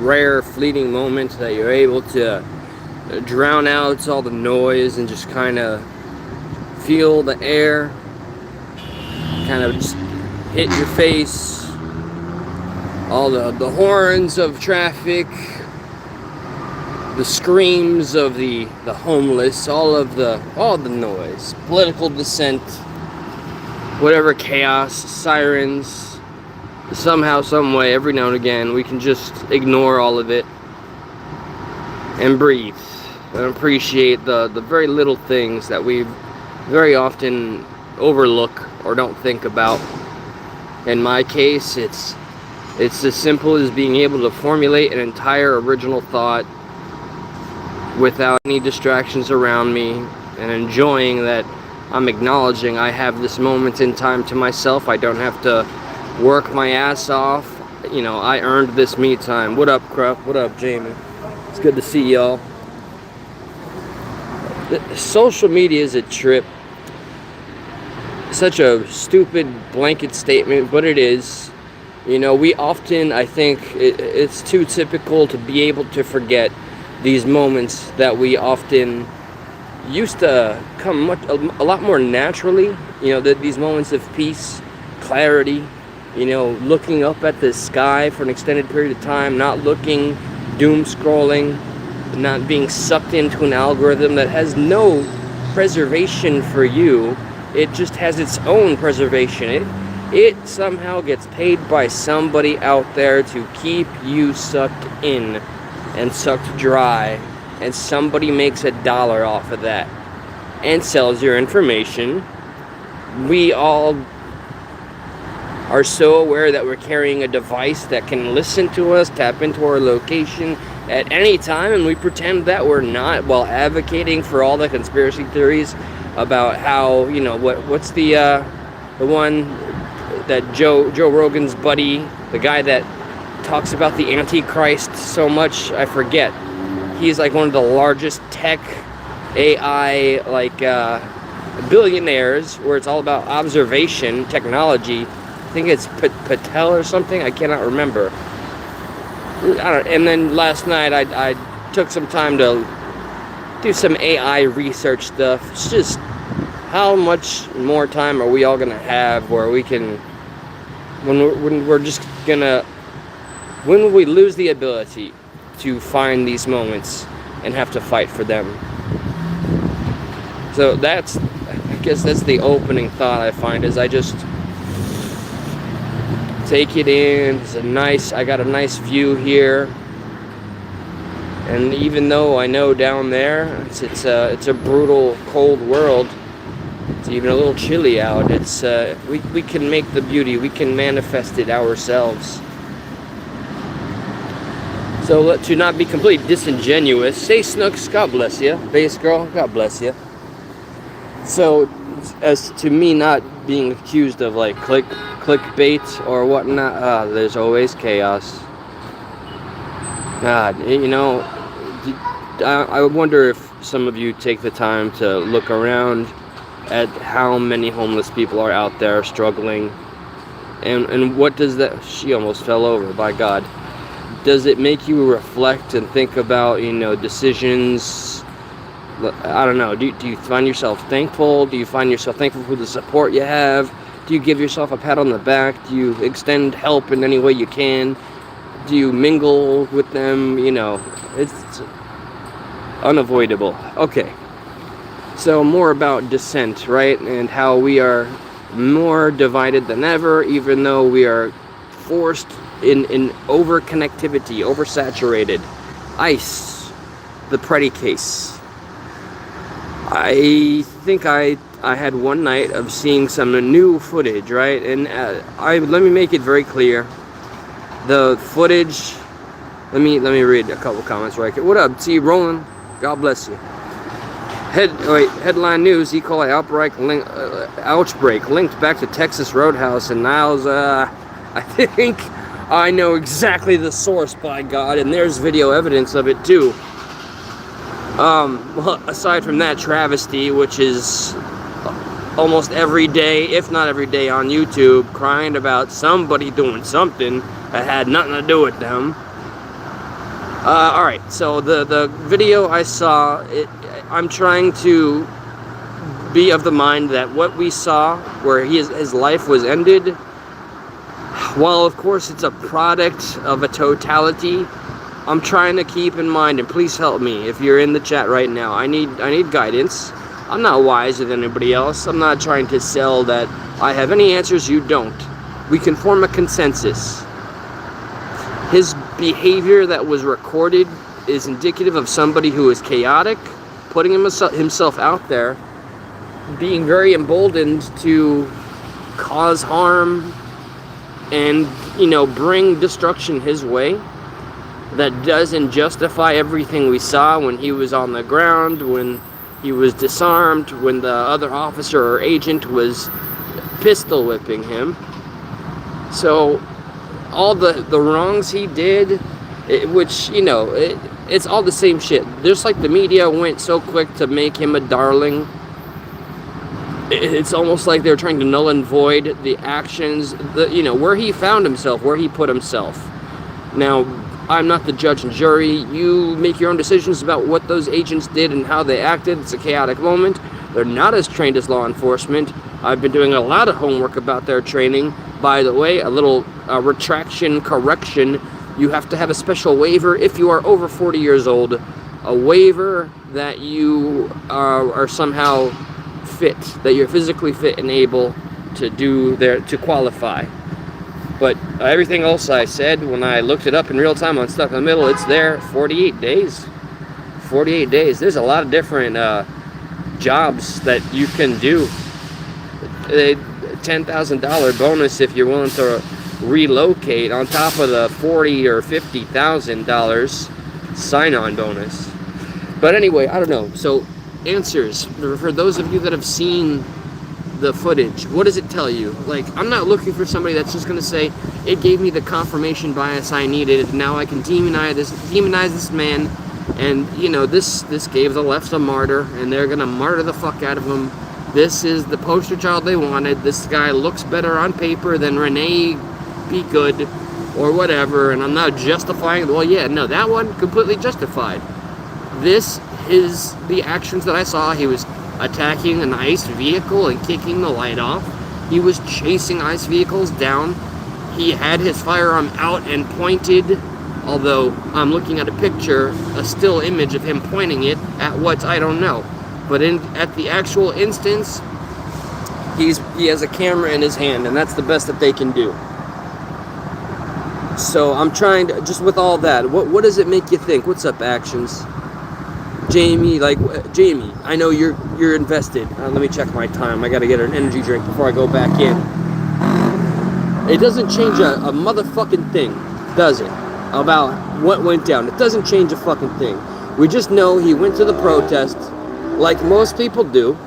rare fleeting moment that you're able to drown out all the noise and just kind of feel the air kind of just hit your face, all the horns of traffic, the screams of the homeless, all the noise, political dissent, whatever chaos, sirens. Somehow, some way, every now and again, we can just ignore all of it and breathe and appreciate the very little things that we very often overlook or don't think about. In my case, it's as simple as being able to formulate an entire original thought without any distractions around me, and enjoying that I'm acknowledging I have this moment in time to myself. I don't have to work my ass off. You know, I earned this me time. What up, Krupp? What up, Jamie? It's good to see y'all. Social media is a trip. Such a stupid blanket statement, but it is. You know, we often, I think, it's too typical to be able to forget these moments that we often used to come a lot more naturally. You know, these moments of peace, clarity, you know, looking up at the sky for an extended period of time, not looking, doom scrolling, not being sucked into an algorithm that has no preservation for you. It just has its own preservation. It somehow gets paid by somebody out there to keep you sucked in and sucked dry, and somebody makes $1 off of that and sells your information. We all are so aware that we're carrying a device that can listen to us, tap into our location at any time, and we pretend that we're not, while advocating for all the conspiracy theories about how, you know, what's the one that Joe Rogan's buddy, the guy that talks about the Antichrist so much, I forget. He's like one of the largest tech AI billionaires, where it's all about observation technology. I think it's Patel or something. I cannot remember. And then last night I took some time to do some AI research stuff. It's just, how much more time are we all gonna have where we can, when will we lose the ability to find these moments and have to fight for them? So I guess that's the opening thought I find, is I just take it in. I got a nice view here, and even though I know down there it's a brutal, cold world, it's even a little chilly out, it's we can make the beauty, we can manifest it ourselves. So to not be completely disingenuous, say Snooks, God bless you. Bass girl, God bless you. So, as to me not being accused of like clickbait or whatnot, there's always chaos. God, you know, I wonder if some of you take the time to look around at how many homeless people are out there struggling, and what does that? She almost fell over. By God, does it make you reflect and think about, you know, decisions? I don't know. Do you find yourself thankful? Do you find yourself thankful for the support you have? Do you give yourself a pat on the back? Do you extend help in any way you can? Do you mingle with them? You know, it's unavoidable. Okay. So more about dissent, right? And how we are more divided than ever, even though we are forced in over-connectivity, oversaturated. ICE, the Pretti case. I think I had one night of seeing some new footage, right? And let me make it very clear. The footage. Let me read a couple comments right here. What up, T. Roland? God bless you. Headline news: E. coli outbreak linked back to Texas Roadhouse and Niles. I think I know exactly the source, by God, and there's video evidence of it too. Well, aside from that travesty, which is almost every day, if not every day, on YouTube, crying about somebody doing something that had nothing to do with them. All right, so the video I saw, I'm trying to be of the mind that what we saw, where his life was ended, while of course it's a product of a totality, I'm trying to keep in mind, and please help me if you're in the chat right now. I need guidance. I'm not wiser than anybody else. I'm not trying to sell that I have any answers you don't. We can form a consensus. His behavior that was recorded is indicative of somebody who is chaotic, putting himself out there, being very emboldened to cause harm and, bring destruction his way. That doesn't justify everything we saw when he was on the ground, when he was disarmed, when the other officer or agent was pistol whipping him. So all the wrongs he did, it's all the same shit. Just like the media went so quick to make him a darling, it's almost like they're trying to null and void the actions, where he found himself, where he put himself. Now, I'm not the judge and jury. You make your own decisions about what those agents did and how they acted. It's a chaotic moment. They're not as trained as law enforcement. I've been doing a lot of homework about their training. By the way, a little retraction correction. You have to have a special waiver if you are over 40 years old. A waiver that you are somehow fit, that you're physically fit and able to qualify. But everything else I said, when I looked it up in real time on Stuck in the Middle, it's there. 48 days. 48 days. There's a lot of different jobs that you can do. A $10,000 bonus if you're willing to relocate on top of the $40,000 or $50,000 sign-on bonus. But anyway, I don't know. So, answers. For those of you that have seen the footage, what does it tell you? Like, I'm not looking for somebody that's just going to say, it gave me the confirmation bias I needed, now I can demonize this man, and, this gave the left a martyr, and they're going to martyr the fuck out of him. This is the poster child they wanted. This guy looks better on paper than Renee Be Good, or whatever, and I'm not justifying it. Well, yeah, no, that one, completely justified. This is the actions that I saw. He was attacking an ICE vehicle and kicking the light off. He was chasing ICE vehicles down. He had his firearm out and pointed, although I'm looking at a picture, a still image of him pointing it at what, I don't know. But at the actual instance, he has a camera in his hand, and that's the best that they can do. So I'm trying to, just with all that, what does it make you think? What's up, Actions? Jamie, Jamie, I know you're invested. Let me check my time. I gotta get an energy drink before I go back in. It doesn't change a motherfucking thing, does it? About what went down. It doesn't change a fucking thing. We just know he went to the protest like most people do.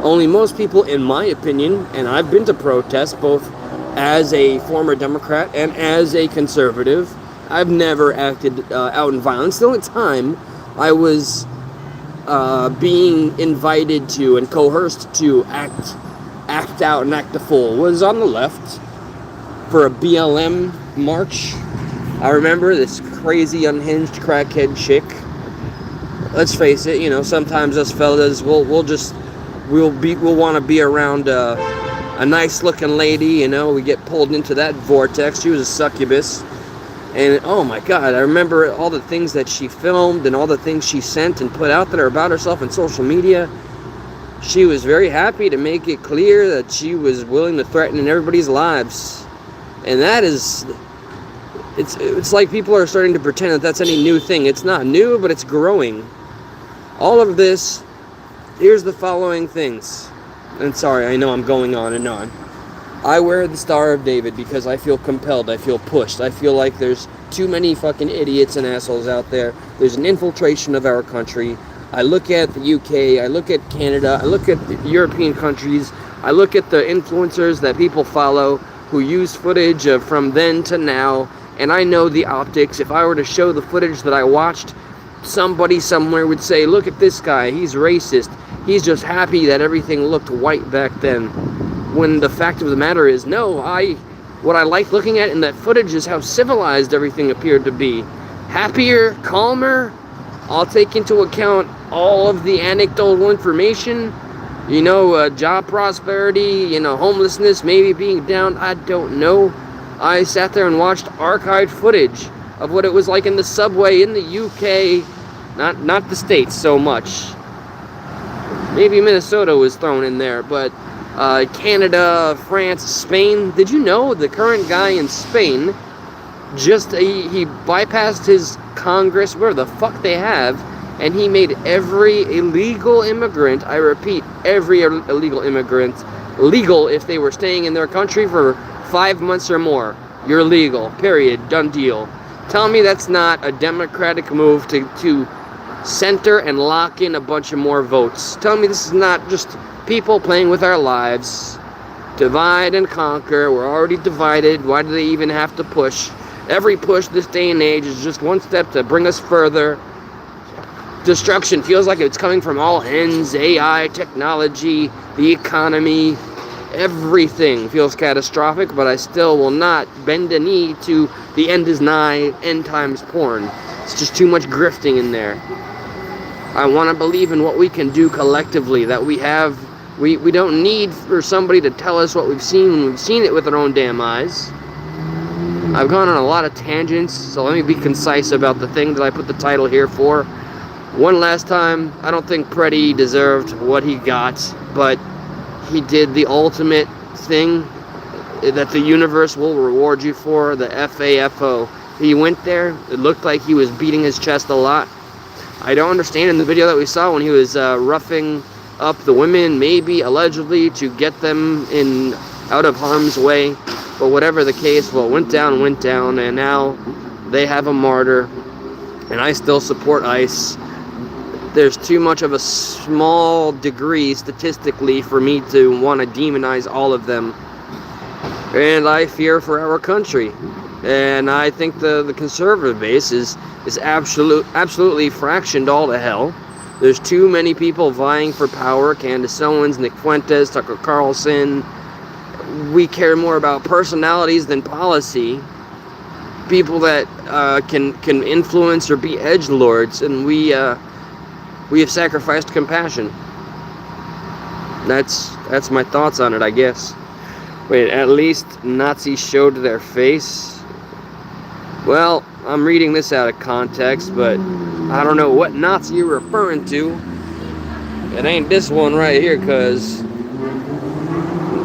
Only most people, in my opinion, and I've been to protests both as a former Democrat and as a conservative, I've never acted out in violence. The only time I was being invited to and coerced to act out and act a fool was on the left for a BLM march. I remember this crazy unhinged crackhead chick. Let's face it, sometimes us fellas we'll want to be around a nice looking lady, we get pulled into that vortex. She was a succubus. And oh my God, I remember all the things that she filmed and all the things she sent and put out there about herself on social media. She was very happy to make it clear that she was willing to threaten everybody's lives. And that is, it's like people are starting to pretend that that's any new thing. It's not new, but it's growing. All of this, here's the following things. And sorry, I know I'm going on and on. I wear the Star of David because I feel compelled, I feel pushed, I feel like there's too many fucking idiots and assholes out there. There's an infiltration of our country. I look at the UK, I look at Canada, I look at the European countries, I look at the influencers that people follow who use footage of from then to now, and I know the optics. If I were to show the footage that I watched, somebody somewhere would say, look at this guy, he's racist. He's just happy that everything looked white back then. When the fact of the matter is, no, what I like looking at in that footage is how civilized everything appeared to be. happier, calmer. I'll take into account all of the anecdotal information, job prosperity, homelessness, maybe being down, I don't know. I sat there and watched archived footage of what it was like in the subway in the UK, not the States so much. Maybe Minnesota was thrown in there, but Canada, France, Spain. Did you know the current guy in Spain he bypassed his Congress, where the fuck they have, and he made every illegal immigrant, I repeat, every illegal immigrant, legal if they were staying in their country for 5 months or more. You're legal, period, done deal. Tell me that's not a democratic move to center and lock in a bunch of more votes. Tell me this is not just people playing with our lives. Divide and conquer. We're already divided. Why do they even have to push? Every push this day and age is just one step to bring us further. Destruction feels like it's coming from all ends. AI, technology, the economy, everything feels catastrophic, but I still will not bend a knee to the end is nigh, end times porn. It's just too much grifting in there. I want to believe in what we can do collectively, that we don't need for somebody to tell us what we've seen when we've seen it with our own damn eyes. I've gone on a lot of tangents, so let me be concise about the thing that I put the title here for. One last time, I don't think Pretti deserved what he got, but he did the ultimate thing that the universe will reward you for, the FAFO. He went there, it looked like he was beating his chest a lot. I don't understand in the video that we saw when he was roughing up the women, maybe allegedly to get them out of harm's way. But whatever the case, well, went down, and now they have a martyr. And I still support ICE. There's too much of a small degree statistically for me to want to demonize all of them. And I fear for our country. And I think the conservative base is absolutely fractioned all to hell. There's too many people vying for power. Candace Owens, Nick Fuentes, Tucker Carlson. We care more about personalities than policy. People that can influence or be edgelords, and we have sacrificed compassion. That's my thoughts on it, I guess. Wait, at least Nazis showed their face. Well, I'm reading this out of context, but I don't know what Nazi you're referring to. It ain't this one right here, because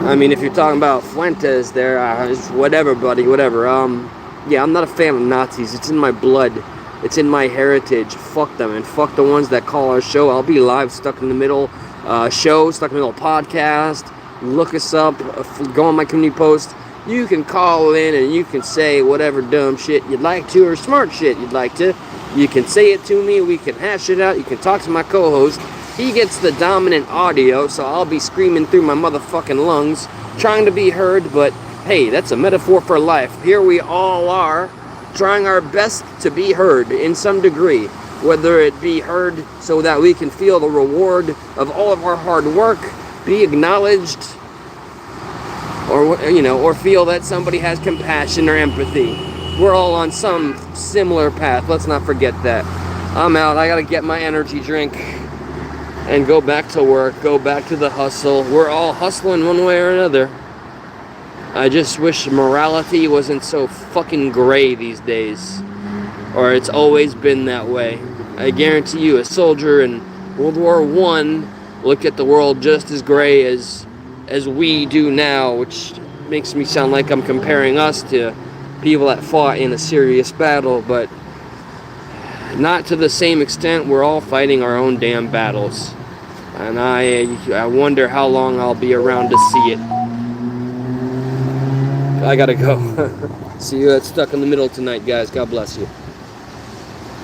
if you're talking about Fuentes there, it's whatever, buddy, whatever. Yeah, I'm not a fan of Nazis. It's in my blood. It's in my heritage. Fuck them, and fuck the ones that call our show. I'll be live, stuck in the middle, stuck in the middle podcast. Look us up, go on my community post. You can call in and you can say whatever dumb shit you'd like to, or smart shit you'd like to. You can say it to me, we can hash it out. You can talk to my co-host. He gets the dominant audio, so I'll be screaming through my motherfucking lungs, trying to be heard, but hey, that's a metaphor for life. Here we all are, trying our best to be heard in some degree, whether it be heard so that we can feel the reward of all of our hard work, be acknowledged, or feel that somebody has compassion or empathy. We're all on some similar path. Let's not forget that. I'm out. I gotta get my energy drink and go back to work, go back to the hustle. We're all hustling one way or another. I just wish morality wasn't so fucking gray these days. Or it's always been that way. I guarantee you, a soldier in World War I looked at the world just as gray as we do now, which makes me sound like I'm comparing us to people that fought in a serious battle, but not to the same extent. We're all fighting our own damn battles. And I wonder how long I'll be around to see it. I gotta go. See you at Stuck in the Middle tonight, guys. God bless you.